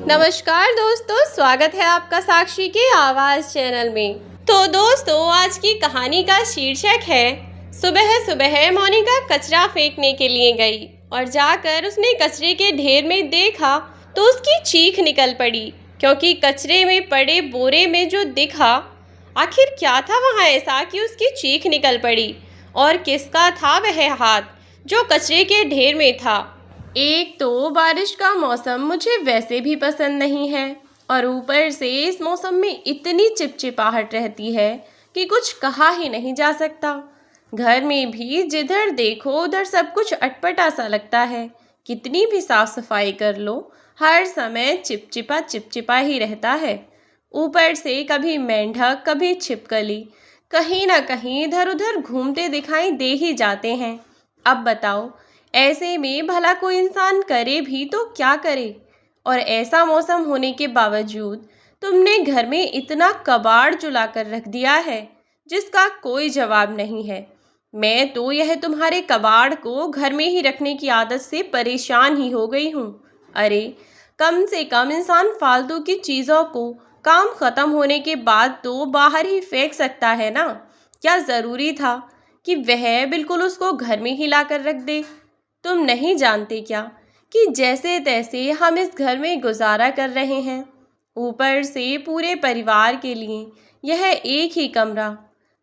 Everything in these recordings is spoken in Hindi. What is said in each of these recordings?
नमस्कार दोस्तों, स्वागत है आपका साक्षी के आवाज़ चैनल में। तो दोस्तों, आज की कहानी का शीर्षक है सुबह सुबह मोनिका कचरा फेंकने के लिए गई और जाकर उसने कचरे के ढेर में देखा तो उसकी चीख निकल पड़ी, क्योंकि कचरे में पड़े बोरे में जो दिखा, आखिर क्या था वहाँ ऐसा कि उसकी चीख निकल पड़ी। और किसका था वह हाथ जो कचरे के ढेर में था। एक तो बारिश का मौसम मुझे वैसे भी पसंद नहीं है, और ऊपर से इस मौसम में इतनी चिपचिपाहट रहती है कि कुछ कहा ही नहीं जा सकता। घर में भी जिधर देखो उधर सब कुछ अटपटा सा लगता है। कितनी भी साफ सफाई कर लो, हर समय चिपचिपा चिपचिपा ही रहता है। ऊपर से कभी मेंढक, कभी छिपकली कहीं ना कहीं इधर उधर घूमते दिखाई दे ही जाते हैं। अब बताओ, ऐसे में भला कोई इंसान करे भी तो क्या करे। और ऐसा मौसम होने के बावजूद तुमने घर में इतना कबाड़ चुला कर रख दिया है जिसका कोई जवाब नहीं है। मैं तो यह तुम्हारे कबाड़ को घर में ही रखने की आदत से परेशान ही हो गई हूँ। अरे, कम से कम इंसान फालतू की चीज़ों को काम ख़त्म होने के बाद तो बाहर ही फेंक सकता है ना। क्या ज़रूरी था कि वह बिल्कुल उसको घर में ही ला कर रख दे। तुम नहीं जानते क्या कि जैसे तैसे हम इस घर में गुजारा कर रहे हैं। ऊपर से पूरे परिवार के लिए यह एक ही कमरा,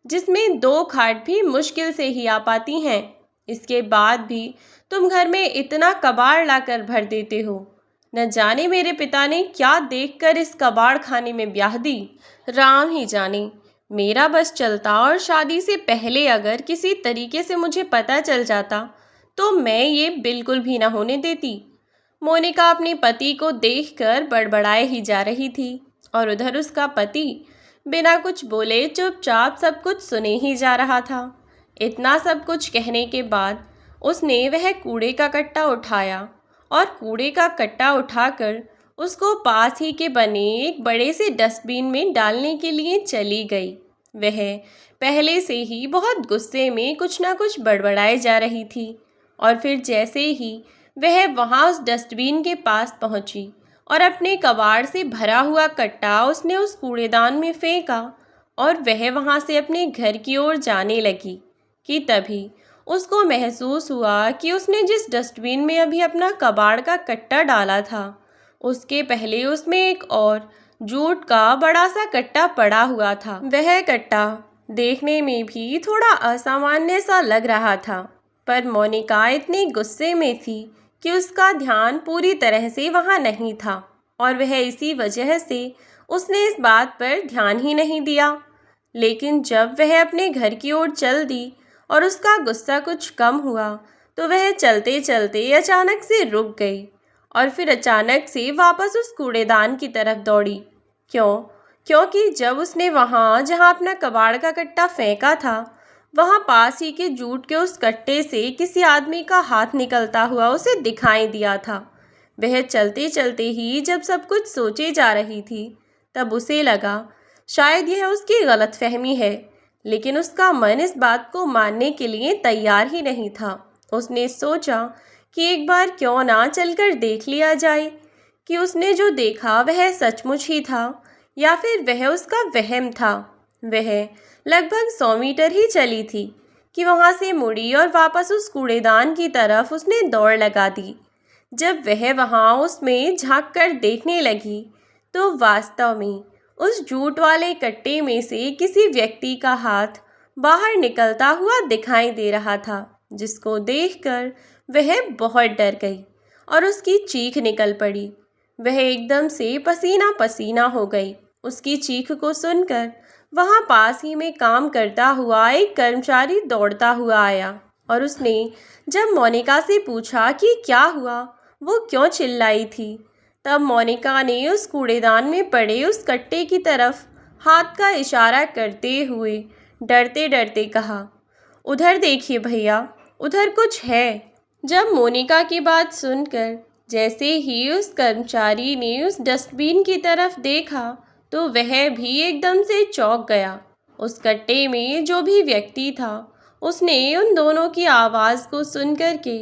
जिसमें 2 खाट भी मुश्किल से ही आ पाती हैं। इसके बाद भी तुम घर में इतना कबाड़ लाकर भर देते हो। न जाने मेरे पिता ने क्या देखकर इस कबाड़ खाने में ब्याह दी। राम ही जाने। मेरा बस चलता और शादी से पहले अगर किसी तरीके से मुझे पता चल जाता तो मैं ये बिल्कुल भी ना होने देती। मोनिका अपने पति को देखकर बड़बड़ाए ही जा रही थी, और उधर उसका पति बिना कुछ बोले चुपचाप सब कुछ सुने ही जा रहा था। इतना सब कुछ कहने के बाद उसने वह कूड़े का कट्टा उठाया और कूड़े का कट्टा उठाकर उसको पास ही के बने एक बड़े से डस्टबिन में डालने के लिए चली गई। वह पहले से ही बहुत गुस्से में कुछ ना कुछ बड़बड़ाए जा रही थी, और फिर जैसे ही वह वहाँ उस डस्टबिन के पास पहुँची और अपने कबाड़ से भरा हुआ कट्टा उसने उस कूड़ेदान में फेंका और वह वहाँ से अपने घर की ओर जाने लगी, कि तभी उसको महसूस हुआ कि उसने जिस डस्टबिन में अभी अपना कबाड़ का कट्टा डाला था, उसके पहले उसमें एक और जूट का बड़ा सा कट्टा पड़ा हुआ था। वह कट्टा देखने में भी थोड़ा असामान्य सा लग रहा था, पर मोनिका इतनी गुस्से में थी कि उसका ध्यान पूरी तरह से वहाँ नहीं था, और वह इसी वजह से उसने इस बात पर ध्यान ही नहीं दिया। लेकिन जब वह अपने घर की ओर चल दी और उसका गुस्सा कुछ कम हुआ, तो वह चलते चलते अचानक से रुक गई और फिर अचानक से वापस उस कूड़ेदान की तरफ दौड़ी। क्योंकि जब उसने वहाँ जहाँ अपना कबाड़ का कट्टा फेंका था, वहाँ पास ही के जूट के उस कट्टे से किसी आदमी का हाथ निकलता हुआ उसे दिखाई दिया था। वह चलते चलते ही जब सब कुछ सोचे जा रही थी, तब उसे लगा शायद यह उसकी गलतफहमी है, लेकिन उसका मन इस बात को मानने के लिए तैयार ही नहीं था। उसने सोचा कि एक बार क्यों ना चलकर देख लिया जाए कि उसने जो देखा वह सचमुच ही था या फिर वह उसका वहम था। वह लगभग 100 मीटर ही चली थी कि वहाँ से मुड़ी और वापस उस कूड़ेदान की तरफ उसने दौड़ लगा दी। जब वह वहाँ उसमें झांक कर देखने लगी, तो वास्तव में उस जूट वाले कट्टे में से किसी व्यक्ति का हाथ बाहर निकलता हुआ दिखाई दे रहा था, जिसको देखकर वह बहुत डर गई और उसकी चीख निकल पड़ी। वह एकदम से पसीना पसीना हो गई। उसकी चीख को सुनकर वहाँ पास ही में काम करता हुआ एक कर्मचारी दौड़ता हुआ आया, और उसने जब मोनिका से पूछा कि क्या हुआ, वो क्यों चिल्लाई थी, तब मोनिका ने उस कूड़ेदान में पड़े उस कट्टे की तरफ हाथ का इशारा करते हुए डरते डरते कहा, उधर देखिए भैया, उधर कुछ है। जब मोनिका की बात सुनकर जैसे ही उस कर्मचारी ने उस डस्टबिन की तरफ देखा, तो वह भी एकदम से चौंक गया। उस कट्टे में जो भी व्यक्ति था, उसने उन दोनों की आवाज़ को सुन कर के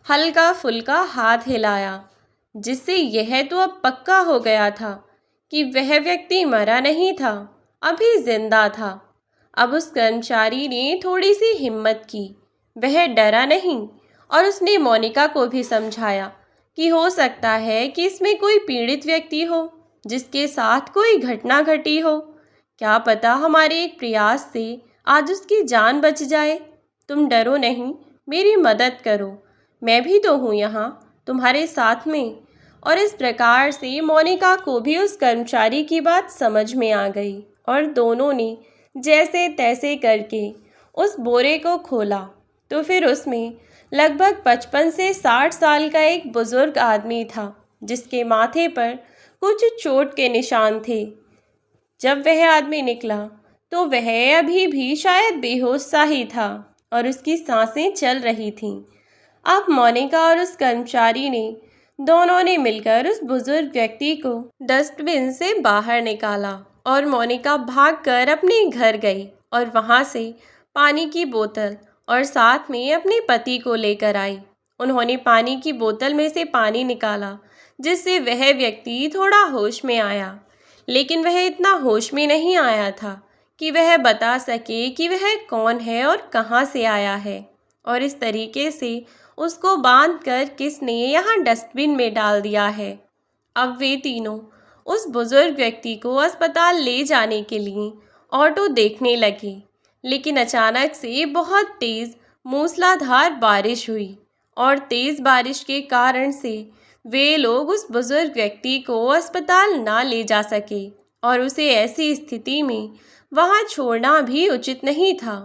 हल्का फुल्का हाथ हिलाया, जिससे यह तो अब पक्का हो गया था कि वह व्यक्ति मरा नहीं था, अभी जिंदा था। अब उस कर्मचारी ने थोड़ी सी हिम्मत की। वह डरा नहीं और उसने मोनिका को भी समझाया कि हो सकता है कि इसमें कोई पीड़ित व्यक्ति हो जिसके साथ कोई घटना घटी हो। क्या पता हमारे एक प्रयास से आज उसकी जान बच जाए। तुम डरो नहीं, मेरी मदद करो, मैं भी तो हूँ यहाँ तुम्हारे साथ में। और इस प्रकार से मोनिका को भी उस कर्मचारी की बात समझ में आ गई और दोनों ने जैसे तैसे करके उस बोरे को खोला तो फिर उसमें लगभग 55 से 60 साल का एक बुजुर्ग आदमी था, जिसके माथे पर कुछ चोट के निशान थे। जब वह आदमी निकला तो वह अभी भी शायद बेहोश सा ही था और उसकी सांसें चल रही थीं। अब मोनिका और उस कर्मचारी ने दोनों ने मिलकर उस बुजुर्ग व्यक्ति को डस्टबिन से बाहर निकाला और मोनिका भागकर अपने घर गई और वहां से पानी की बोतल और साथ में अपने पति को लेकर आई। उन्होंने पानी की बोतल में से पानी निकाला, जिससे वह व्यक्ति थोड़ा होश में आया। लेकिन वह इतना होश में नहीं आया था कि वह बता सके कि वह कौन है और कहाँ से आया है, और इस तरीके से उसको बांधकर किसने यहाँ डस्टबिन में डाल दिया है। अब वे तीनों उस बुजुर्ग व्यक्ति को अस्पताल ले जाने के लिए ऑटो देखने लगे, लेकिन अचानक से बहुत तेज़ मूसलाधार बारिश हुई और तेज़ बारिश के कारण से वे लोग उस बुजुर्ग व्यक्ति को अस्पताल ना ले जा सके और उसे ऐसी स्थिति में वहाँ छोड़ना भी उचित नहीं था।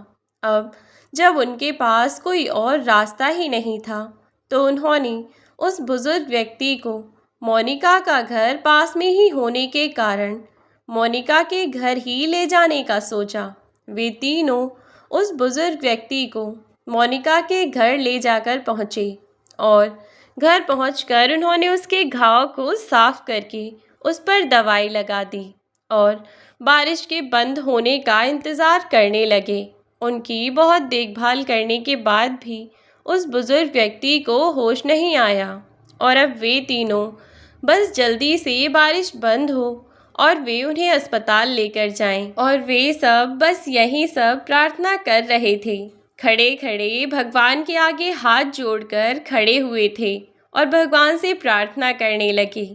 अब जब उनके पास कोई और रास्ता ही नहीं था तो उन्होंने उस बुजुर्ग व्यक्ति को मोनिका का घर पास में ही होने के कारण मोनिका के घर ही ले जाने का सोचा। वे तीनों उस बुजुर्ग व्यक्ति को मोनिका के घर ले जाकर पहुँचे और घर पहुंचकर उन्होंने उसके घाव को साफ करके उस पर दवाई लगा दी और बारिश के बंद होने का इंतज़ार करने लगे। उनकी बहुत देखभाल करने के बाद भी उस बुजुर्ग व्यक्ति को होश नहीं आया और अब वे तीनों बस जल्दी से बारिश बंद हो और वे उन्हें अस्पताल लेकर जाएं। और वे सब बस यही सब प्रार्थना कर रहे थे। खड़े खड़े भगवान के आगे हाथ जोड़कर खड़े हुए थे और भगवान से प्रार्थना करने लगे।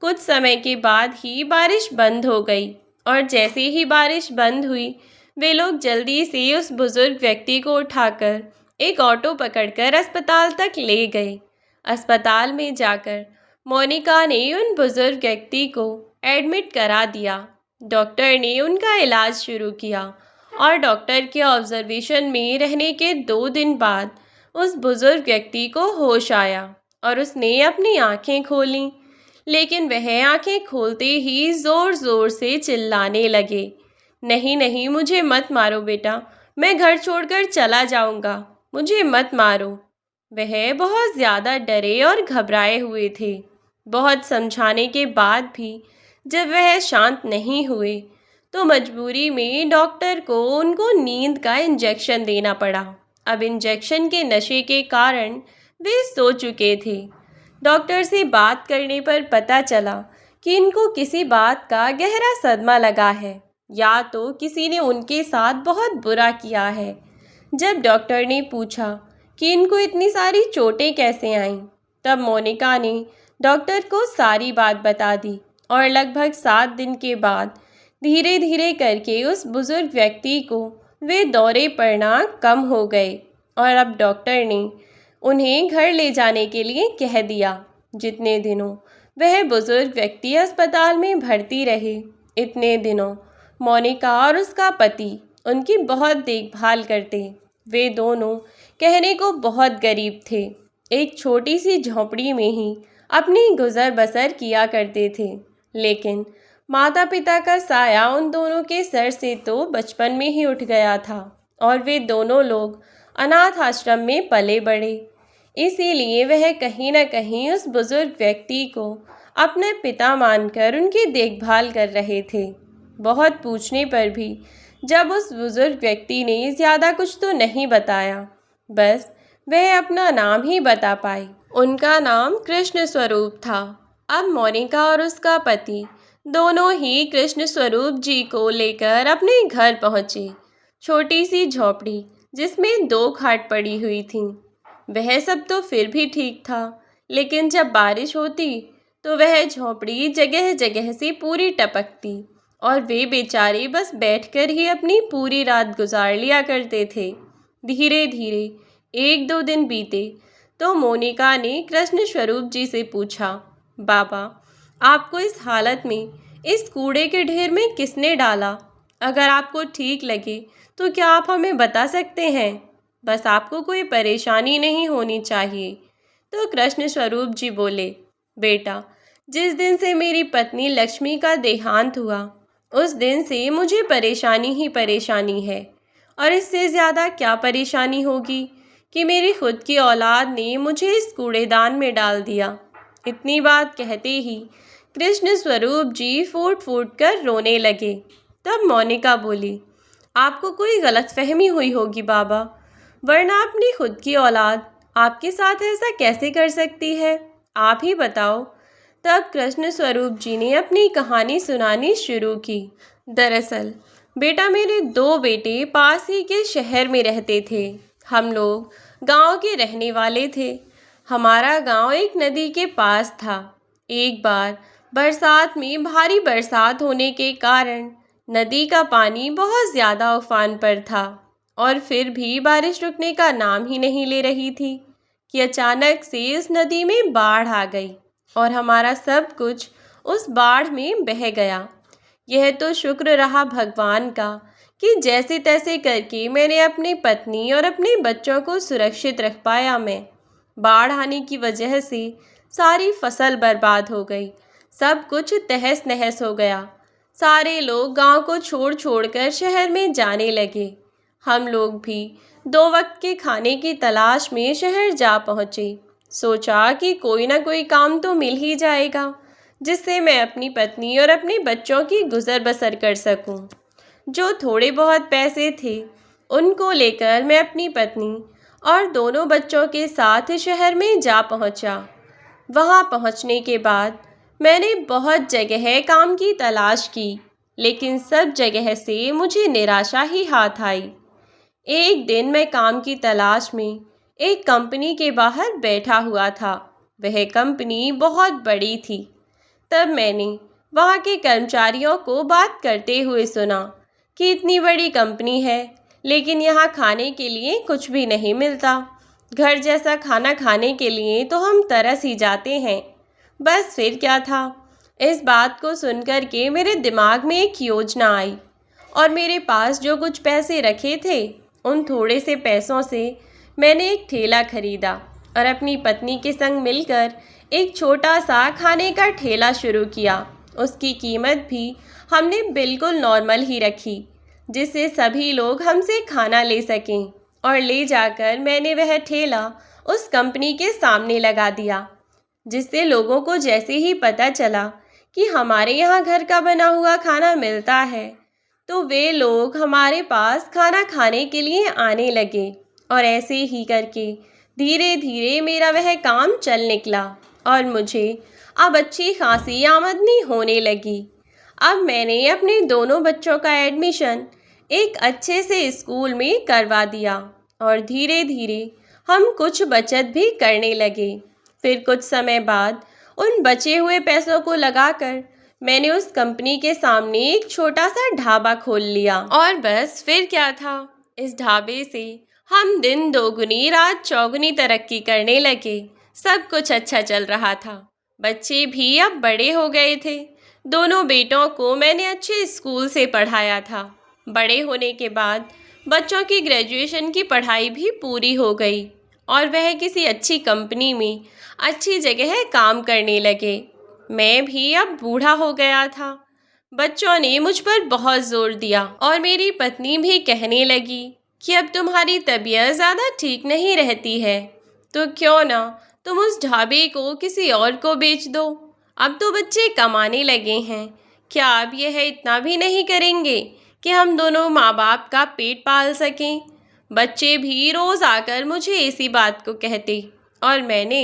कुछ समय के बाद ही बारिश बंद हो गई और जैसे ही बारिश बंद हुई वे लोग जल्दी से उस बुजुर्ग व्यक्ति को उठाकर एक ऑटो पकड़कर अस्पताल तक ले गए। अस्पताल में जाकर मोनिका ने उन बुजुर्ग व्यक्ति को एडमिट करा दिया। डॉक्टर ने उनका इलाज शुरू किया और डॉक्टर के ऑब्जर्वेशन में रहने के 2 दिन बाद उस बुजुर्ग व्यक्ति को होश आया और उसने अपनी आंखें खोलीं। लेकिन वह आंखें खोलते ही ज़ोर ज़ोर से चिल्लाने लगे, नहीं नहीं, मुझे मत मारो बेटा, मैं घर छोड़कर चला जाऊंगा, मुझे मत मारो। वह बहुत ज़्यादा डरे और घबराए हुए थे। बहुत समझाने के बाद भी जब वह शांत नहीं हुए तो मजबूरी में डॉक्टर को उनको नींद का इंजेक्शन देना पड़ा। अब इंजेक्शन के नशे के कारण वे सो चुके थे। डॉक्टर से बात करने पर पता चला कि इनको किसी बात का गहरा सदमा लगा है या तो किसी ने उनके साथ बहुत बुरा किया है। जब डॉक्टर ने पूछा कि इनको इतनी सारी चोटें कैसे आईं, तब मोनिका ने डॉक्टर को सारी बात बता दी और लगभग 7 दिन के बाद धीरे धीरे करके उस बुजुर्ग व्यक्ति को वे दौरे पड़ना कम हो गए और अब डॉक्टर ने उन्हें घर ले जाने के लिए कह दिया। जितने दिनों वह बुजुर्ग व्यक्ति अस्पताल में भर्ती रहे, इतने दिनों मोनिका और उसका पति उनकी बहुत देखभाल करते। वे दोनों कहने को बहुत गरीब थे, एक छोटी सी झोंपड़ी में ही अपनी गुजर बसर किया करते थे। लेकिन माता पिता का साया उन दोनों के सर से तो बचपन में ही उठ गया था और वे दोनों लोग अनाथ आश्रम में पले बढ़े। इसीलिए वह कहीं न कहीं उस बुजुर्ग व्यक्ति को अपने पिता मानकर उनकी देखभाल कर रहे थे। बहुत पूछने पर भी जब उस बुजुर्ग व्यक्ति ने ज़्यादा कुछ तो नहीं बताया, बस वह अपना नाम ही बता पाई। उनका नाम कृष्ण स्वरूप था। अब मोनिका और उसका पति दोनों ही कृष्ण स्वरूप जी को लेकर अपने घर पहुंचे। छोटी सी झोपड़ी जिसमें 2 खाट पड़ी हुई थीं। वह सब तो फिर भी ठीक था, लेकिन जब बारिश होती तो वह झोपड़ी जगह जगह से पूरी टपकती और वे बेचारे बस बैठकर ही अपनी पूरी रात गुजार लिया करते थे। धीरे धीरे 1-2 दिन बीते तो मोनिका ने कृष्ण स्वरूप जी से पूछा, बाबा, आपको इस हालत में इस कूड़े के ढेर में किसने डाला? अगर आपको ठीक लगे तो क्या आप हमें बता सकते हैं? बस आपको कोई परेशानी नहीं होनी चाहिए। तो कृष्ण स्वरूप जी बोले, बेटा, जिस दिन से मेरी पत्नी लक्ष्मी का देहांत हुआ उस दिन से मुझे परेशानी ही परेशानी है। और इससे ज़्यादा क्या परेशानी होगी कि मेरी खुद की औलाद ने मुझे इस कूड़ेदान में डाल दिया। इतनी बात कहते ही कृष्ण स्वरूप जी फूट फूट कर रोने लगे। तब मोनिका बोली, आपको कोई गलतफहमी हुई होगी बाबा, वरना अपनी खुद की औलाद आपके साथ ऐसा कैसे कर सकती है? आप ही बताओ। तब कृष्ण स्वरूप जी ने अपनी कहानी सुनानी शुरू की। दरअसल बेटा, मेरे 2 बेटे पास ही के शहर में रहते थे। हम लोग गांव के रहने वाले थे। हमारा गांव एक नदी के पास था। एक बार बरसात में भारी बरसात होने के कारण नदी का पानी बहुत ज़्यादा उफान पर था और फिर भी बारिश रुकने का नाम ही नहीं ले रही थी कि अचानक से उस नदी में बाढ़ आ गई और हमारा सब कुछ उस बाढ़ में बह गया। यह तो शुक्र रहा भगवान का कि जैसे तैसे करके मैंने अपनी पत्नी और अपने बच्चों को सुरक्षित रख पाया। मैं बाढ़ आने की वजह से सारी फसल बर्बाद हो गई, सब कुछ तहस नहस हो गया। सारे लोग गांव को छोड़ छोड़कर शहर में जाने लगे। हम लोग भी 2 वक्त के खाने की तलाश में शहर जा पहुँचे। सोचा कि कोई ना कोई काम तो मिल ही जाएगा जिससे मैं अपनी पत्नी और अपने बच्चों की गुजर बसर कर सकूं। जो थोड़े बहुत पैसे थे उनको लेकर मैं अपनी पत्नी और दोनों बच्चों के साथ शहर में जा पहुंचा। वहां पहुंचने के बाद मैंने बहुत जगह काम की तलाश की, लेकिन सब जगह से मुझे निराशा ही हाथ आई। एक दिन मैं काम की तलाश में एक कंपनी के बाहर बैठा हुआ था। वह कंपनी बहुत बड़ी थी। तब मैंने वहाँ के कर्मचारियों को बात करते हुए सुना कि इतनी बड़ी कंपनी है लेकिन यहाँ खाने के लिए कुछ भी नहीं मिलता। घर जैसा खाना खाने के लिए तो हम तरस ही जाते हैं। बस फिर क्या था, इस बात को सुनकर के मेरे दिमाग में एक योजना आई और मेरे पास जो कुछ पैसे रखे थे उन थोड़े से पैसों से मैंने एक ठेला खरीदा और अपनी पत्नी के संग मिलकर एक छोटा सा खाने का ठेला शुरू किया। उसकी कीमत भी हमने बिल्कुल नॉर्मल ही रखी जिससे सभी लोग हमसे खाना ले सकें, और ले जाकर मैंने वह ठेला उस कंपनी के सामने लगा दिया, जिससे लोगों को जैसे ही पता चला कि हमारे यहाँ घर का बना हुआ खाना मिलता है तो वे लोग हमारे पास खाना खाने के लिए आने लगे। और ऐसे ही करके धीरे धीरे मेरा वह काम चल निकला और मुझे अब अच्छी खासी आमदनी होने लगी। अब मैंने अपने दोनों बच्चों का एडमिशन एक अच्छे से स्कूल में करवा दिया और धीरे धीरे हम कुछ बचत भी करने लगे। फिर कुछ समय बाद उन बचे हुए पैसों को लगाकर मैंने उस कंपनी के सामने एक छोटा सा ढाबा खोल लिया। और बस फिर क्या था, इस ढाबे से हम दिन दोगुनी रात चौगुनी तरक्की करने लगे। सब कुछ अच्छा चल रहा था। बच्चे भी अब बड़े हो गए थे। दोनों बेटों को मैंने अच्छे स्कूल से पढ़ाया था। बड़े होने के बाद बच्चों की ग्रेजुएशन की पढ़ाई भी पूरी हो गई और वह किसी अच्छी कंपनी में अच्छी जगह काम करने लगे। मैं भी अब बूढ़ा हो गया था। बच्चों ने मुझ पर बहुत जोर दिया और मेरी पत्नी भी कहने लगी कि अब तुम्हारी तबीयत ज़्यादा ठीक नहीं रहती है तो क्यों ना तुम उस ढाबे को किसी और को बेच दो। अब तो बच्चे कमाने लगे हैं, क्या अब यह इतना भी नहीं करेंगे कि हम दोनों माँ बाप का पेट पाल सकें? बच्चे भी रोज़ आकर मुझे इसी बात को कहते और मैंने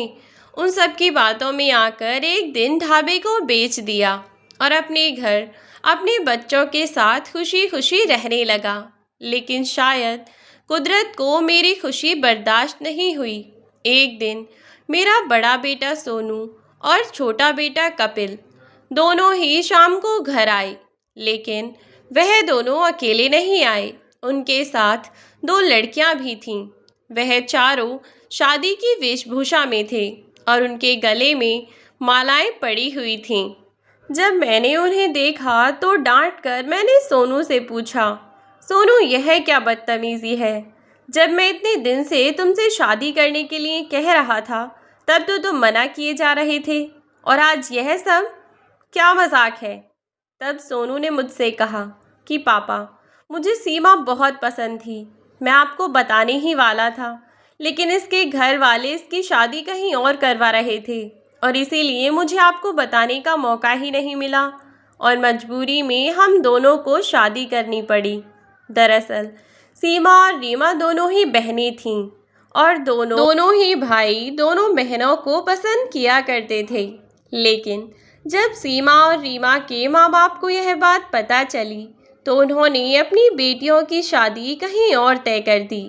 उन सब की बातों में आकर एक दिन ढाबे को बेच दिया और अपने घर अपने बच्चों के साथ खुशी खुशी रहने लगा। लेकिन शायद कुदरत को मेरी खुशी बर्दाश्त नहीं हुई। एक दिन मेरा बड़ा बेटा सोनू और छोटा बेटा कपिल दोनों ही शाम को घर आए। लेकिन वह दोनों अकेले नहीं आए, उनके साथ दो लड़कियां भी थीं। वह चारों शादी की वेशभूषा में थे और उनके गले में मालाएं पड़ी हुई थीं। जब मैंने उन्हें देखा तो डांट कर मैंने सोनू से पूछा, सोनू यह क्या बदतमीज़ी है? जब मैं इतने दिन से तुमसे शादी करने के लिए कह रहा था तब तो तुम मना किए जा रहे थे, और आज यह सब क्या मजाक है? तब सोनू ने मुझसे कहा कि पापा, मुझे सीमा बहुत पसंद थी, मैं आपको बताने ही वाला था, लेकिन इसके घर वाले इसकी शादी कहीं और करवा रहे थे और इसीलिए मुझे आपको बताने का मौका ही नहीं मिला और मजबूरी में हम दोनों को शादी करनी पड़ी। दरअसल सीमा और रीमा दोनों ही बहनें थीं और दोनों ही भाई दोनों बहनों को पसंद किया करते थे। लेकिन जब सीमा और रीमा के माँ बाप को यह बात पता चली तो उन्होंने अपनी बेटियों की शादी कहीं और तय कर दी,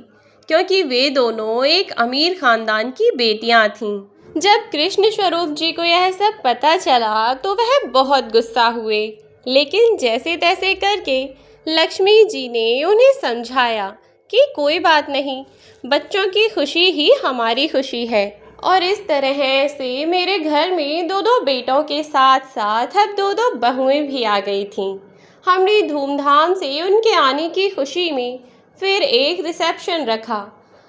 क्योंकि वे दोनों एक अमीर खानदान की बेटियां थीं। जब कृष्ण स्वरूप जी को यह सब पता चला तो वह बहुत गुस्सा हुए, लेकिन जैसे तैसे करके लक्ष्मी जी ने उन्हें समझाया कि कोई बात नहीं, बच्चों की खुशी ही हमारी खुशी है। और इस तरह से मेरे घर में दो दो बेटों के साथ साथ अब दो दो बहुएं भी आ गई थीं। हमने धूमधाम से उनके आने की खुशी में फिर एक रिसेप्शन रखा,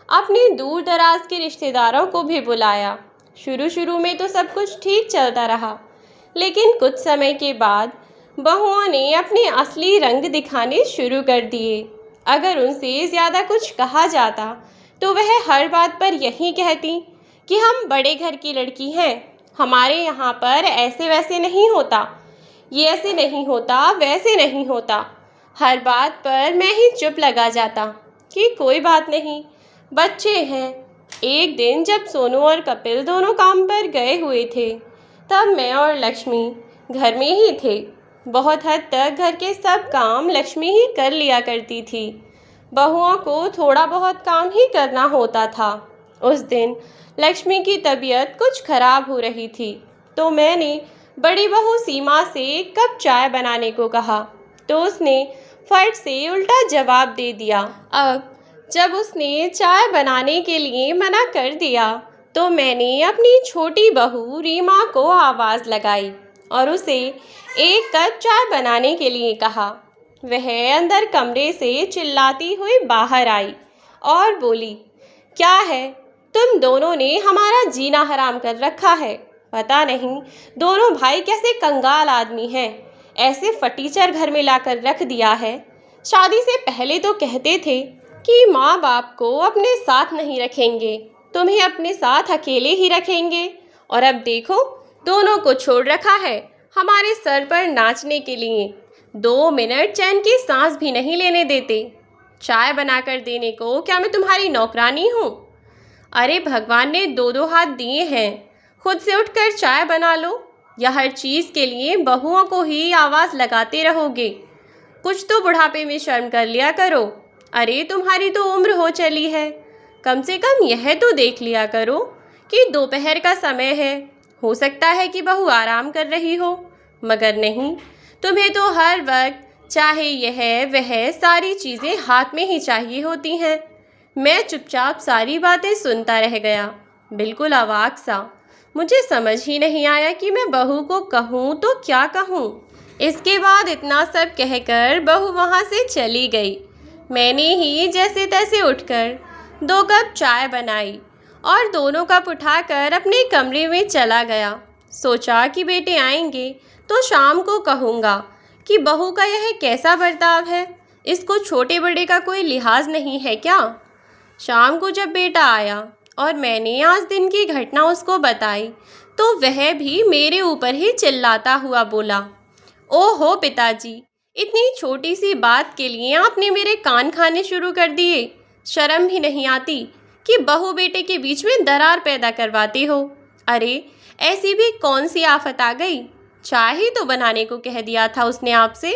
अपने दूर दराज के रिश्तेदारों को भी बुलाया। शुरू में तो सब कुछ ठीक चलता रहा, लेकिन कुछ समय के बाद बहुओं ने अपने असली रंग दिखाने शुरू कर दिए। अगर उनसे ज़्यादा कुछ कहा जाता तो वह हर बात पर यही कहती कि हम बड़े घर की लड़की हैं, हमारे यहाँ पर ऐसे वैसे नहीं होता, ये ऐसे नहीं होता, वैसे नहीं होता। हर बात पर मैं ही चुप लगा जाता कि कोई बात नहीं, बच्चे हैं। एक दिन जब सोनू और कपिल दोनों काम पर गए हुए थे तब मैं और लक्ष्मी घर में ही थे। बहुत हद तक घर के सब काम लक्ष्मी ही कर लिया करती थी, बहुओं को थोड़ा बहुत काम ही करना होता था। उस दिन लक्ष्मी की तबीयत कुछ खराब हो रही थी तो मैंने बड़ी बहू सीमा से एक कप चाय बनाने को कहा तो उसने फट से उल्टा जवाब दे दिया। अब जब उसने चाय बनाने के लिए मना कर दिया तो मैंने अपनी छोटी बहू रीमा को आवाज़ लगाई और उसे एक कप चाय बनाने के लिए कहा। वह अंदर कमरे से चिल्लाती हुई बाहर आई और बोली, क्या है, तुम दोनों ने हमारा जीना हराम कर रखा है। पता नहीं दोनों भाई कैसे कंगाल आदमी हैं, ऐसे फटीचर घर में लाकर रख दिया है। शादी से पहले तो कहते थे कि माँ बाप को अपने साथ नहीं रखेंगे, तुम्हें अपने साथ अकेले ही रखेंगे, और अब देखो दोनों को छोड़ रखा है हमारे सर पर नाचने के लिए। 2 मिनट चैन की सांस भी नहीं लेने देते। चाय बनाकर देने को क्या मैं तुम्हारी नौकरानी हूँ? अरे भगवान ने 2 हाथ दिए हैं, खुद से उठकर चाय बना लो या हर चीज़ के लिए बहुओं को ही आवाज़ लगाते रहोगे? कुछ तो बुढ़ापे में शर्म कर लिया करो। अरे तुम्हारी तो उम्र हो चली है, कम से कम यह तो देख लिया करो कि दोपहर का समय है, हो सकता है कि बहू आराम कर रही हो, मगर नहीं, तुम्हें तो हर वक्त चाहे यह वह सारी चीज़ें हाथ में ही चाहिए होती हैं। मैं चुपचाप सारी बातें सुनता रह गया, बिल्कुल अवाक सा। मुझे समझ ही नहीं आया कि मैं बहू को कहूँ तो क्या कहूँ। इसके बाद इतना सब कहकर बहू वहाँ से चली गई। मैंने ही जैसे तैसे उठकर 2 कप चाय बनाई और दोनों कप उठाकर अपने कमरे में चला गया। सोचा कि बेटे आएंगे तो शाम को कहूँगा कि बहू का यह कैसा बर्ताव है, इसको छोटे बड़े का कोई लिहाज नहीं है क्या। शाम को जब बेटा आया और मैंने आज दिन की घटना उसको बताई तो वह भी मेरे ऊपर ही चिल्लाता हुआ बोला, ओहो पिताजी, इतनी छोटी सी बात के लिए आपने मेरे कान खाने शुरू कर दिए। शर्म भी नहीं आती कि बहू बेटे के बीच में दरार पैदा करवाते हो। अरे, ऐसी भी कौन सी आफत आ गई? चाय ही तो बनाने को कह दिया था उसने आपसे,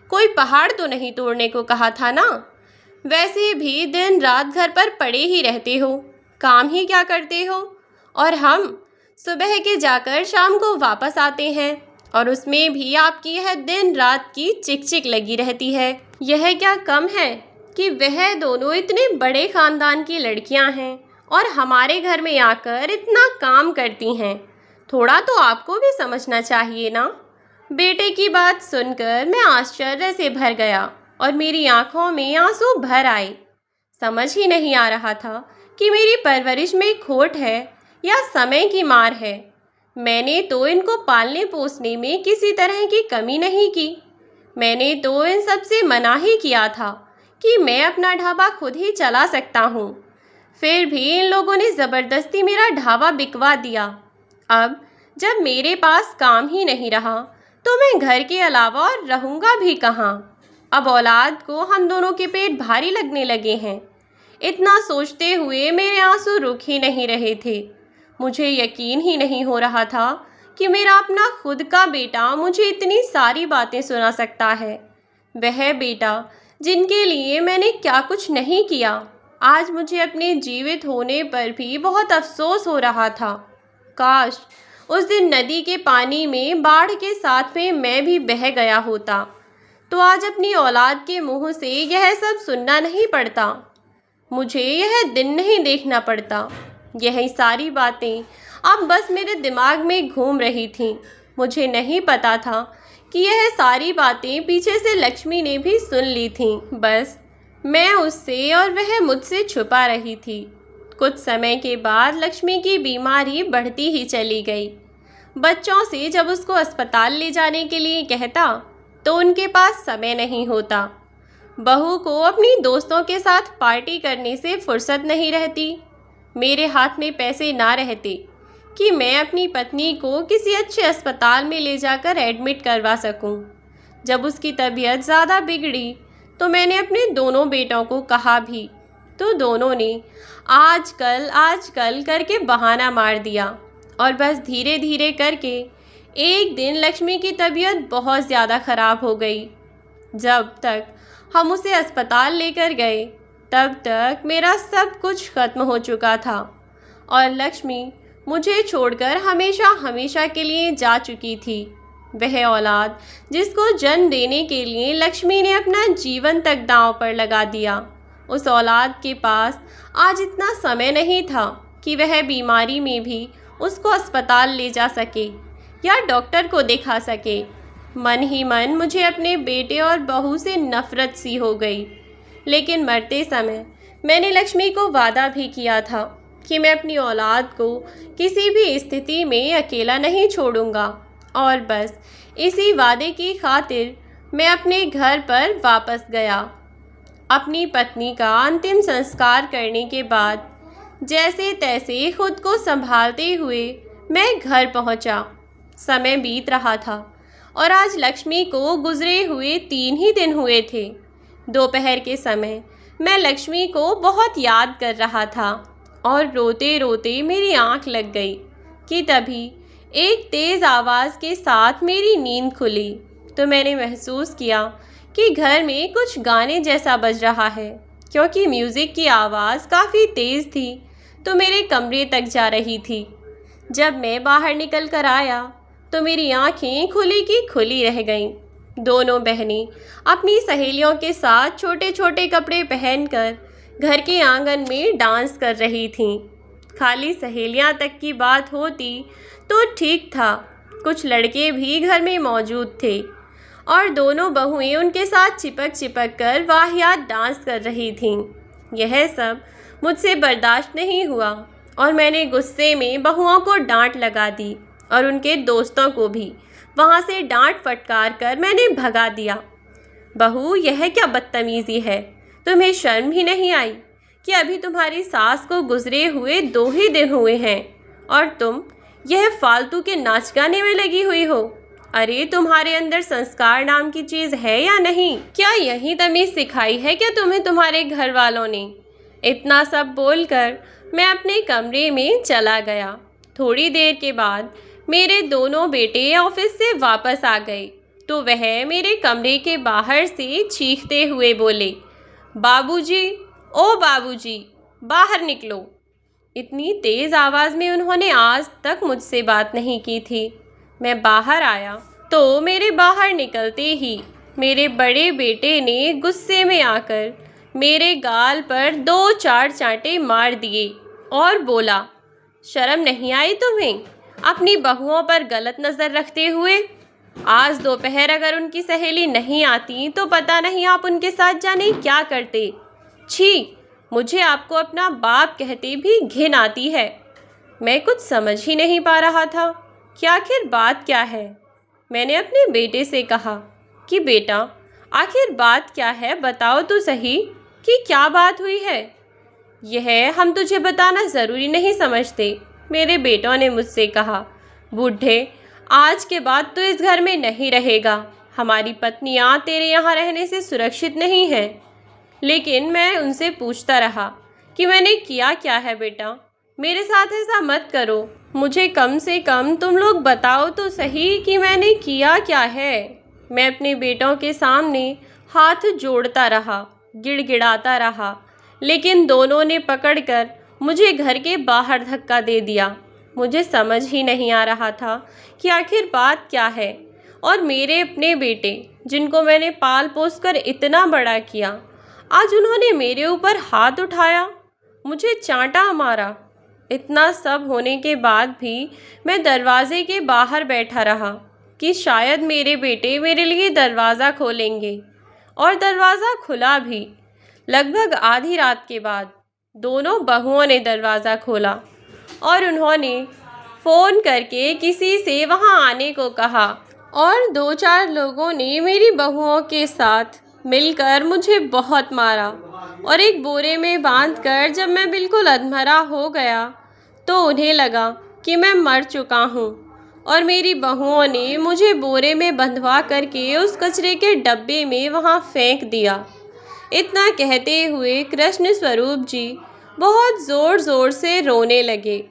कोई पहाड़ तो नहीं तोड़ने को कहा था ना। वैसे भी दिन रात घर पर पड़े ही रहते हो, काम ही क्या करते हो। और हम सुबह के जाकर शाम को वापस आते हैं, और उसमें भी आपकी यह दिन रात की चिक लगी रहती है। यह क्या कम है कि वह दोनों इतने बड़े खानदान की लड़कियां हैं और हमारे घर में आकर इतना काम करती हैं। थोड़ा तो आपको भी समझना चाहिए ना। बेटे की बात सुनकर मैं आश्चर्य से भर गया और मेरी आंखों में आंसू भर आए। समझ ही नहीं आ रहा था कि मेरी परवरिश में खोट है या समय की मार है। मैंने तो इनको पालने पोसने में किसी तरह की कमी नहीं की। मैंने तो इन सब से मना ही किया था कि मैं अपना ढाबा खुद ही चला सकता हूँ। फिर भी इन लोगों ने ज़बरदस्ती मेरा ढाबा बिकवा दिया। अब जब मेरे पास काम ही नहीं रहा तो मैं घर के अलावा और रहूँगा भी कहाँ। अब औलाद को हम दोनों के पेट भारी लगने लगे हैं। इतना सोचते हुए मेरे आंसू रुक ही नहीं रहे थे। मुझे यकीन ही नहीं हो रहा था कि मेरा अपना खुद का बेटा मुझे इतनी सारी बातें सुना सकता है। वह बेटा जिनके लिए मैंने क्या कुछ नहीं किया। आज मुझे अपने जीवित होने पर भी बहुत अफसोस हो रहा था। काश उस दिन नदी के पानी में बाढ़ के साथ में मैं भी बह गया होता, तो आज अपनी औलाद के मुंह से यह सब सुनना नहीं पड़ता। मुझे यह दिन नहीं देखना पड़ता। यही सारी बातें अब बस मेरे दिमाग में घूम रही थीं। मुझे नहीं पता था कि यह सारी बातें पीछे से लक्ष्मी ने भी सुन ली थीं। बस मैं उससे और वह मुझसे छुपा रही थी। कुछ समय के बाद लक्ष्मी की बीमारी बढ़ती ही चली गई। बच्चों से जब उसको अस्पताल ले जाने के लिए कहता तो उनके पास समय नहीं होता। बहू को अपनी दोस्तों के साथ पार्टी करने से फुर्सत नहीं रहती। मेरे हाथ में पैसे ना रहते कि मैं अपनी पत्नी को किसी अच्छे अस्पताल में ले जाकर एडमिट करवा सकूं। जब उसकी तबीयत ज़्यादा बिगड़ी तो मैंने अपने दोनों बेटों को कहा भी, तो दोनों ने आजकल करके बहाना मार दिया। और बस धीरे धीरे करके एक दिन लक्ष्मी की तबीयत बहुत ज़्यादा ख़राब हो गई। जब तक हम उसे अस्पताल लेकर गए तब तक मेरा सब कुछ ख़त्म हो चुका था और लक्ष्मी मुझे छोड़कर हमेशा हमेशा के लिए जा चुकी थी। वह औलाद जिसको जन्म देने के लिए लक्ष्मी ने अपना जीवन तक दांव पर लगा दिया, उस औलाद के पास आज इतना समय नहीं था कि वह बीमारी में भी उसको अस्पताल ले जा सके या डॉक्टर को दिखा सके। मन ही मन मुझे अपने बेटे और बहू से नफ़रत सी हो गई। लेकिन मरते समय मैंने लक्ष्मी को वादा भी किया था कि मैं अपनी औलाद को किसी भी स्थिति में अकेला नहीं छोड़ूंगा। और बस इसी वादे की खातिर मैं अपने घर पर वापस गया। अपनी पत्नी का अंतिम संस्कार करने के बाद जैसे तैसे खुद को संभालते हुए मैं घर पहुंचा। समय बीत रहा था और आज लक्ष्मी को गुजरे हुए 3 ही दिन हुए थे। दोपहर के समय मैं लक्ष्मी को बहुत याद कर रहा था और रोते रोते मेरी आंख लग गई कि तभी एक तेज़ आवाज़ के साथ मेरी नींद खुली। तो मैंने महसूस किया कि घर में कुछ गाने जैसा बज रहा है। क्योंकि म्यूज़िक की आवाज़ काफ़ी तेज़ थी तो मेरे कमरे तक जा रही थी। जब मैं बाहर निकल कर आया तो मेरी आंखें खुली की खुली रह गईं। दोनों बहनें अपनी सहेलियों के साथ छोटे छोटे कपड़े पहनकर घर के आंगन में डांस कर रही थीं। खाली सहेलियां तक की बात होती तो ठीक था, कुछ लड़के भी घर में मौजूद थे और दोनों बहुएं उनके साथ चिपक चिपक कर वाहियात डांस कर रही थीं। यह सब मुझसे बर्दाश्त नहीं हुआ और मैंने गुस्से में बहुओं को डांट लगा दी और उनके दोस्तों को भी वहाँ से डांट फटकार कर मैंने भगा दिया। बहू, यह क्या बदतमीज़ी है? तुम्हें शर्म भी नहीं आई कि अभी तुम्हारी सास को गुजरे हुए 2 ही दिन हुए हैं और तुम यह फालतू के नाच गाने में लगी हुई हो? अरे, तुम्हारे अंदर संस्कार नाम की चीज़ है या नहीं? क्या यही तमीज़ सिखाई है क्या तुम्हें तुम्हारे घर वालों ने? इतना सब बोलकर मैं अपने कमरे में चला गया। थोड़ी देर के बाद मेरे दोनों बेटे ऑफिस से वापस आ गए तो वह मेरे कमरे के बाहर से चीखते हुए बोले, बाबूजी, ओ बाबूजी, बाहर निकलो। इतनी तेज़ आवाज़ में उन्होंने आज तक मुझसे बात नहीं की थी। मैं बाहर आया तो मेरे बाहर निकलते ही मेरे बड़े बेटे ने गुस्से में आकर मेरे गाल पर 2-4 चांटे मार दिए और बोला, शर्म नहीं आई तुम्हें अपनी बहुओं पर गलत नज़र रखते हुए? आज दोपहर अगर उनकी सहेली नहीं आती तो पता नहीं आप उनके साथ जाने क्या करते। छी, मुझे आपको अपना बाप कहते भी घिन आती है। मैं कुछ समझ ही नहीं पा रहा था कि आखिर बात क्या है। मैंने अपने बेटे से कहा कि बेटा, आखिर बात क्या है, बताओ तो सही कि क्या बात हुई है। यह हम तुझे बताना ज़रूरी नहीं समझते, मेरे बेटों ने मुझसे कहा। बूढ़े, आज के बाद तो इस घर में नहीं रहेगा। हमारी पत्नियाँ तेरे यहाँ रहने से सुरक्षित नहीं हैं। लेकिन मैं उनसे पूछता रहा कि मैंने किया क्या है। बेटा, मेरे साथ ऐसा मत करो। मुझे कम से कम तुम लोग बताओ तो सही कि मैंने किया क्या है। मैं अपने बेटों के सामने हाथ जोड़ता रहा, गिड़गिड़ाता रहा, लेकिन दोनों ने पकड़कर मुझे घर के बाहर धक्का दे दिया। मुझे समझ ही नहीं आ रहा था कि आखिर बात क्या है। और मेरे अपने बेटे, जिनको मैंने पाल पोस कर इतना बड़ा किया, आज उन्होंने मेरे ऊपर हाथ उठाया, मुझे चांटा मारा। इतना सब होने के बाद भी मैं दरवाजे के बाहर बैठा रहा कि शायद मेरे बेटे मेरे लिए दरवाज़ा खोलेंगे। और दरवाज़ा खुला भी। लगभग आधी रात के बाद दोनों बहुओं ने दरवाज़ा खोला और उन्होंने फ़ोन करके किसी से वहां आने को कहा और 2-4 लोगों ने मेरी बहुओं के साथ मिलकर मुझे बहुत मारा और एक बोरे में बांधकर जब मैं बिल्कुल अधमरा हो गया तो उन्हें लगा कि मैं मर चुका हूँ और मेरी बहुओं ने मुझे बोरे में बंधवा करके उस कचरे के डब्बे में वहाँ फेंक दिया। इतना कहते हुए कृष्ण स्वरूप जी बहुत ज़ोर ज़ोर से रोने लगे।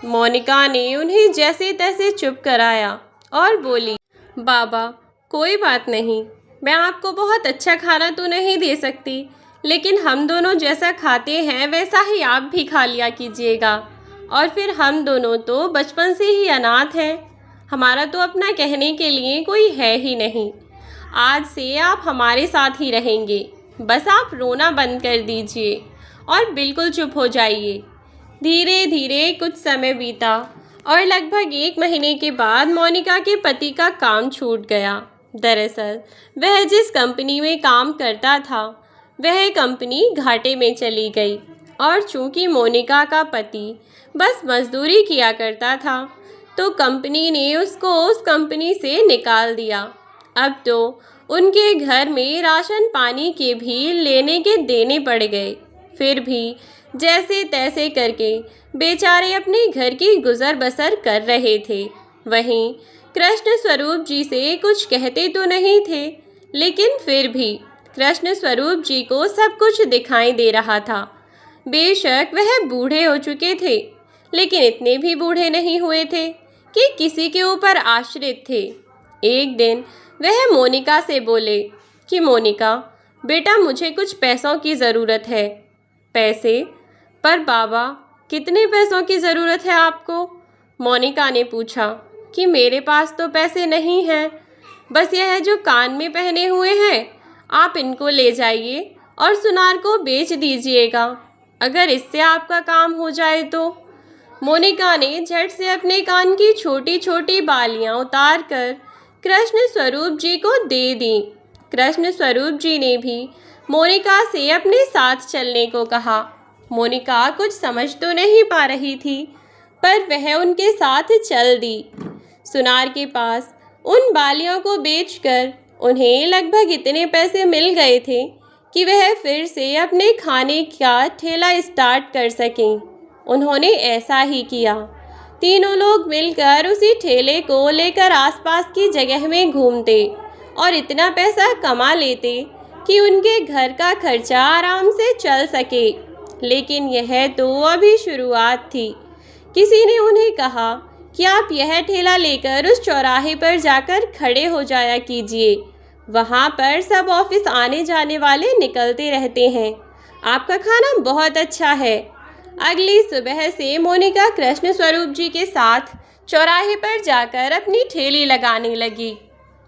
मोनिका ने उन्हें जैसे तैसे चुप कराया और बोली, बाबा, कोई बात नहीं, मैं आपको बहुत अच्छा खाना तो नहीं दे सकती, लेकिन हम दोनों जैसा खाते हैं वैसा ही आप भी खा लिया कीजिएगा। और फिर हम दोनों तो बचपन से ही अनाथ हैं, हमारा तो अपना कहने के लिए कोई है ही नहीं। आज से आप हमारे साथ ही रहेंगे, बस आप रोना बंद कर दीजिए और बिल्कुल चुप हो जाइए। धीरे धीरे कुछ समय बीता और लगभग 1 महीने के बाद मोनिका के पति का काम छूट गया। दरअसल वह जिस कंपनी में काम करता था वह कंपनी घाटे में चली गई और चूंकि मोनिका का पति बस मजदूरी किया करता था तो कंपनी ने उसको उस कंपनी से निकाल दिया। अब तो उनके घर में राशन पानी के भी लेने के देने पड़ गए। फिर भी जैसे तैसे करके बेचारे अपने घर की गुजर बसर कर रहे थे। वहीं कृष्ण स्वरूप जी से कुछ कहते तो नहीं थे, लेकिन फिर भी कृष्ण स्वरूप जी को सब कुछ दिखाई दे रहा था। बेशक वह बूढ़े हो चुके थे, लेकिन इतने भी बूढ़े नहीं हुए थे कि किसी के ऊपर आश्रित थे। एक दिन वह मोनिका से बोले कि मोनिका, बेटा, मुझे कुछ पैसों की ज़रूरत है। पैसे? पर बाबा, कितने पैसों की ज़रूरत है आपको? मोनिका ने पूछा कि मेरे पास तो पैसे नहीं हैं, बस यह जो कान में पहने हुए हैं आप इनको ले जाइए और सुनार को बेच दीजिएगा, अगर इससे आपका काम हो जाए तो। मोनिका ने झट से अपने कान की छोटी छोटी बालियां उतारकर कृष्ण स्वरूप जी को दे दी। कृष्ण स्वरूप जी ने भी मोनिका से अपने साथ चलने को कहा। मोनिका कुछ समझ तो नहीं पा रही थी, पर वह उनके साथ चल दी। सुनार के पास उन बालियों को बेचकर उन्हें लगभग इतने पैसे मिल गए थे कि वह फिर से अपने खाने का ठेला स्टार्ट कर सकें। उन्होंने ऐसा ही किया। तीनों लोग मिलकर उसी ठेले को लेकर आसपास की जगह में घूमते और इतना पैसा कमा लेते कि उनके घर का खर्चा आराम से चल सके। लेकिन यह तो अभी शुरुआत थी, किसी ने उन्हें कहा कि आप यह ठेला लेकर उस चौराहे पर जाकर खड़े हो जाया कीजिए, वहाँ पर सब ऑफिस आने जाने वाले निकलते रहते हैं। आपका खाना बहुत अच्छा है। अगली सुबह से मोनिका कृष्ण स्वरूप जी के साथ चौराहे पर जाकर अपनी ठेली लगाने लगी।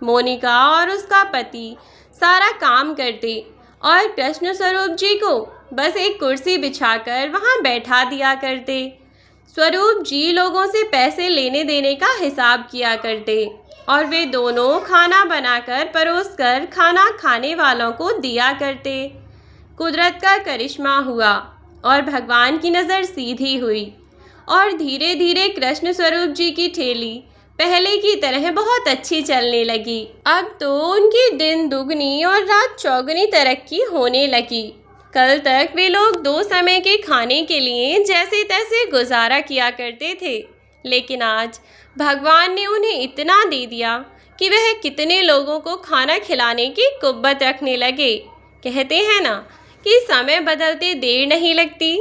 मोनिका और उसका पति सारा काम करते और कृष्ण स्वरूप जी को बस एक कुर्सी बिछाकर वहाँ बैठा दिया करते। स्वरूप जी लोगों से पैसे लेने देने का हिसाब किया करते और वे दोनों खाना बनाकर परोसकर खाना खाने वालों को दिया करते। कुदरत का करिश्मा हुआ और भगवान की नज़र सीधी हुई और धीरे धीरे कृष्ण स्वरूप जी की ठेली पहले की तरह बहुत अच्छी चलने लगी। अब तो उनकी दिन दुगनी और रात चौगुनी तरक्की होने लगी। कल तक वे लोग 2 समय के खाने के लिए जैसे तैसे गुजारा किया करते थे, लेकिन आज भगवान ने उन्हें इतना दे दिया कि वह कितने लोगों को खाना खिलाने की कुव्वत रखने लगे। कहते हैं ना कि समय बदलते देर नहीं लगती।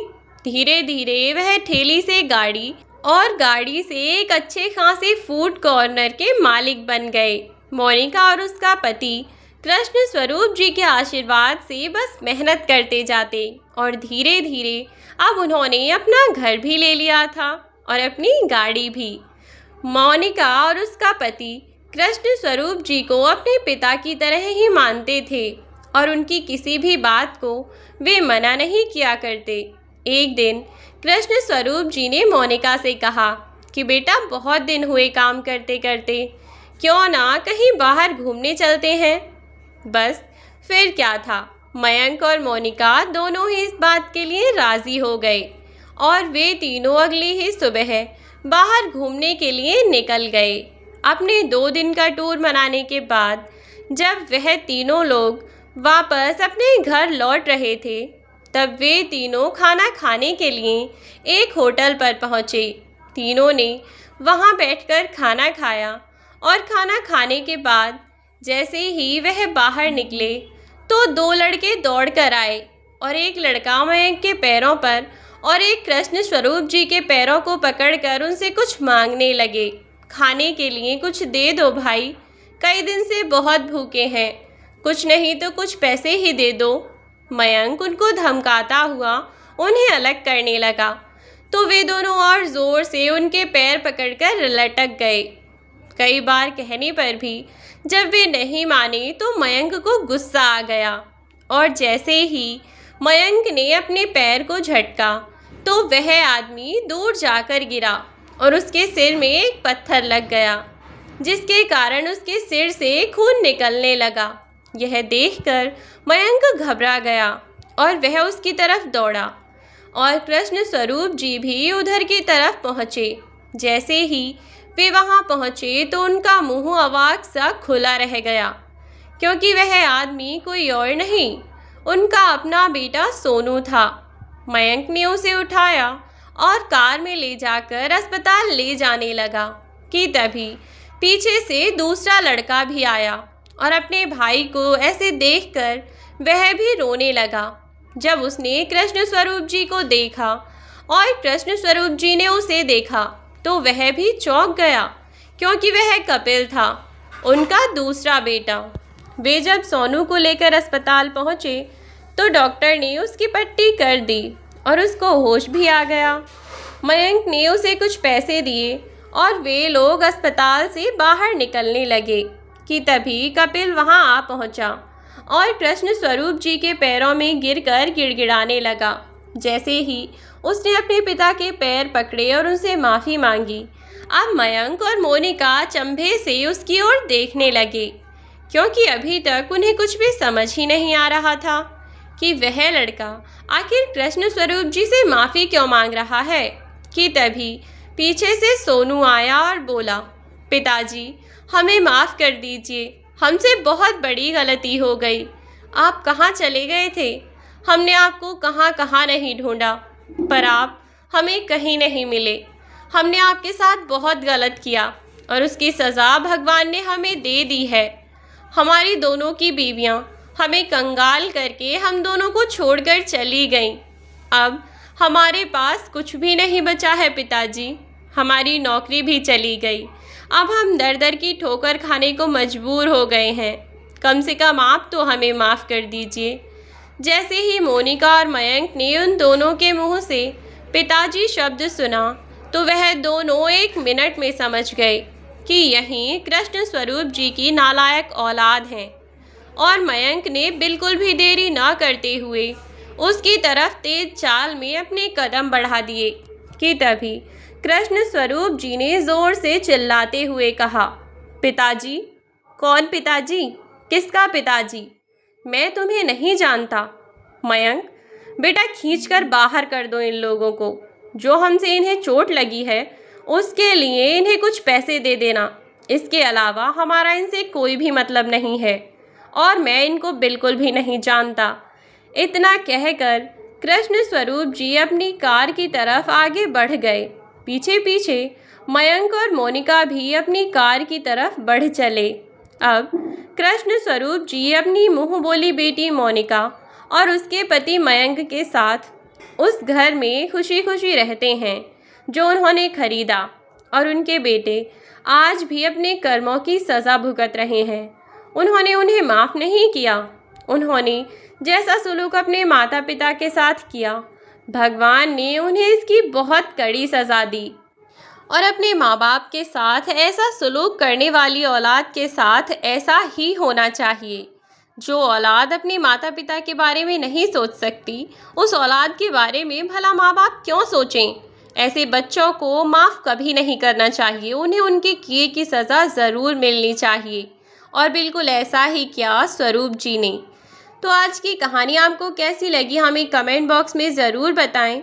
धीरे धीरे वह ठेली से गाड़ी और गाड़ी से एक अच्छे खासे फूड कॉर्नर के मालिक बन गए। मोनिका और उसका पति कृष्ण स्वरूप जी के आशीर्वाद से बस मेहनत करते जाते और धीरे धीरे अब उन्होंने अपना घर भी ले लिया था और अपनी गाड़ी भी। मोनिका और उसका पति कृष्ण स्वरूप जी को अपने पिता की तरह ही मानते थे और उनकी किसी भी बात को वे मना नहीं किया करते। एक दिन कृष्ण स्वरूप जी ने मोनिका से कहा कि बेटा, बहुत दिन हुए काम करते करते, क्यों ना कहीं बाहर घूमने चलते हैं। बस फिर क्या था, मयंक और मोनिका दोनों ही इस बात के लिए राज़ी हो गए और वे तीनों अगली ही सुबह बाहर घूमने के लिए निकल गए। अपने 2 दिन का टूर मनाने के बाद जब वह तीनों लोग वापस अपने घर लौट रहे थे, तब वे तीनों खाना खाने के लिए एक होटल पर पहुँचे। तीनों ने वहाँ बैठकर खाना खाया और खाना खाने के बाद जैसे ही वह बाहर निकले तो 2 लड़के दौड़ कर आए और एक लड़का मयंक के पैरों पर और एक कृष्ण स्वरूप जी के पैरों को पकड़कर उनसे कुछ मांगने लगे। खाने के लिए कुछ दे दो भाई, कई दिन से बहुत भूखे हैं, कुछ नहीं तो कुछ पैसे ही दे दो। मयंक उनको धमकाता हुआ उन्हें अलग करने लगा तो वे दोनों और ज़ोर से उनके पैर पकड़कर लटक गए। कई बार कहने पर भी जब वे नहीं माने तो मयंक को गुस्सा आ गया और जैसे ही मयंक ने अपने पैर को झटका तो वह आदमी दूर जाकर गिरा और उसके सिर में एक पत्थर लग गया, जिसके कारण उसके सिर से खून निकलने लगा। यह देखकर मयंक घबरा गया और वह उसकी तरफ दौड़ा और कृष्ण स्वरूप जी भी उधर की तरफ पहुँचे। जैसे ही वे वहाँ पहुँचे तो उनका मुंह अवाक सा खुला रह गया, क्योंकि वह आदमी कोई और नहीं, उनका अपना बेटा सोनू था। मयंक ने उसे उठाया और कार में ले जाकर अस्पताल ले जाने लगा कि तभी पीछे से दूसरा लड़का भी आया और अपने भाई को ऐसे देखकर वह भी रोने लगा। जब उसने कृष्ण स्वरूप जी को देखा और कृष्ण स्वरूप जी ने उसे देखा तो वह भी चौंक गया, क्योंकि वह कपिल था, उनका दूसरा बेटा। वे जब सोनू को लेकर अस्पताल पहुँचे तो डॉक्टर ने उसकी पट्टी कर दी और उसको होश भी आ गया। मयंक ने उसे कुछ पैसे दिए और वे लोग अस्पताल से बाहर निकलने लगे कि तभी कपिल वहां आ पहुंचा और कृष्ण स्वरूप जी के पैरों में गिरकर गिड़गिड़ाने लगा। जैसे ही उसने अपने पिता के पैर पकड़े और उनसे माफ़ी मांगी, अब मयंक और मोनिका चंभे से उसकी ओर देखने लगे, क्योंकि अभी तक उन्हें कुछ भी समझ ही नहीं आ रहा था कि वह लड़का आखिर कृष्ण स्वरूप जी से माफ़ी क्यों मांग रहा है। कि तभी पीछे से सोनू आया और बोला, पिताजी हमें माफ़ कर दीजिए, हमसे बहुत बड़ी गलती हो गई। आप कहाँ चले गए थे? हमने आपको कहाँ कहाँ नहीं ढूंढा, पर आप हमें कहीं नहीं मिले। हमने आपके साथ बहुत गलत किया और उसकी सज़ा भगवान ने हमें दे दी है। हमारी दोनों की बीवियाँ हमें कंगाल करके हम दोनों को छोड़कर चली गईं। अब हमारे पास कुछ भी नहीं बचा है पिताजी, हमारी नौकरी भी चली गई। अब हम दर दर की ठोकर खाने को मजबूर हो गए हैं। कम से कम आप तो हमें माफ़ कर दीजिए। जैसे ही मोनिका और मयंक ने उन दोनों के मुंह से पिताजी शब्द सुना तो वह दोनों 1 मिनट में समझ गए कि यही कृष्ण स्वरूप जी की नालायक औलाद हैं। और मयंक ने बिल्कुल भी देरी ना करते हुए उसकी तरफ तेज चाल में अपने कदम बढ़ा दिए कि तभी कृष्ण स्वरूप जी ने जोर से चिल्लाते हुए कहा, पिताजी? कौन पिताजी? किसका पिताजी? मैं तुम्हें नहीं जानता। मयंक, बेटा खींचकर बाहर कर दो इन लोगों को। जो हमसे इन्हें चोट लगी है उसके लिए इन्हें कुछ पैसे दे देना। इसके अलावा हमारा इनसे कोई भी मतलब नहीं है और मैं इनको बिल्कुल भी नहीं जानता। इतना कहकर कृष्ण स्वरूप जी अपनी कार की तरफ आगे बढ़ गए। पीछे पीछे मयंक और मोनिका भी अपनी कार की तरफ बढ़ चले। अब कृष्ण स्वरूप जी अपनी मुँह बोली बेटी मोनिका और उसके पति मयंक के साथ उस घर में खुशी खुशी रहते हैं जो उन्होंने खरीदा, और उनके बेटे आज भी अपने कर्मों की सज़ा भुगत रहे हैं। उन्होंने उन्हें माफ़ नहीं किया। उन्होंने जैसा सलूक अपने माता पिता के साथ किया, भगवान ने उन्हें इसकी बहुत कड़ी सज़ा दी। और अपने माँ बाप के साथ ऐसा सलूक करने वाली औलाद के साथ ऐसा ही होना चाहिए। जो औलाद अपने माता पिता के बारे में नहीं सोच सकती, उस औलाद के बारे में भला माँ बाप क्यों सोचें? ऐसे बच्चों को माफ़ कभी नहीं करना चाहिए। उन्हें उनके किए की सज़ा ज़रूर मिलनी चाहिए। और बिल्कुल ऐसा ही किया स्वरूप जी ने। तो आज की कहानी आपको कैसी लगी हमें कमेंट बॉक्स में ज़रूर बताएं।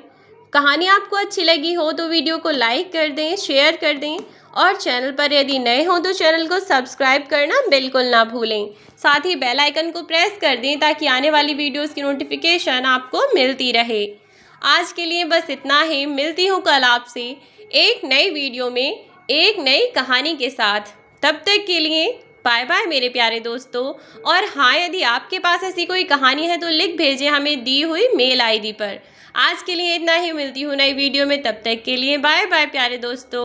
कहानी आपको अच्छी लगी हो तो वीडियो को लाइक कर दें, शेयर कर दें और चैनल पर यदि नए हो तो चैनल को सब्सक्राइब करना बिल्कुल ना भूलें। साथ ही बेल आइकन को प्रेस कर दें ताकि आने वाली वीडियोस की नोटिफिकेशन आपको मिलती रहे। आज के लिए बस इतना ही। मिलती हूँ कल आपसे एक नई वीडियो में एक नई कहानी के साथ। तब तक के लिए बाय बाय मेरे प्यारे दोस्तों। और हाँ, यदि आपके पास ऐसी कोई कहानी है तो लिख भेजें हमें दी हुई मेल आईडी पर। आज के लिए इतना ही। मिलती हूँ नई वीडियो में, तब तक के लिए बाय बाय प्यारे दोस्तों।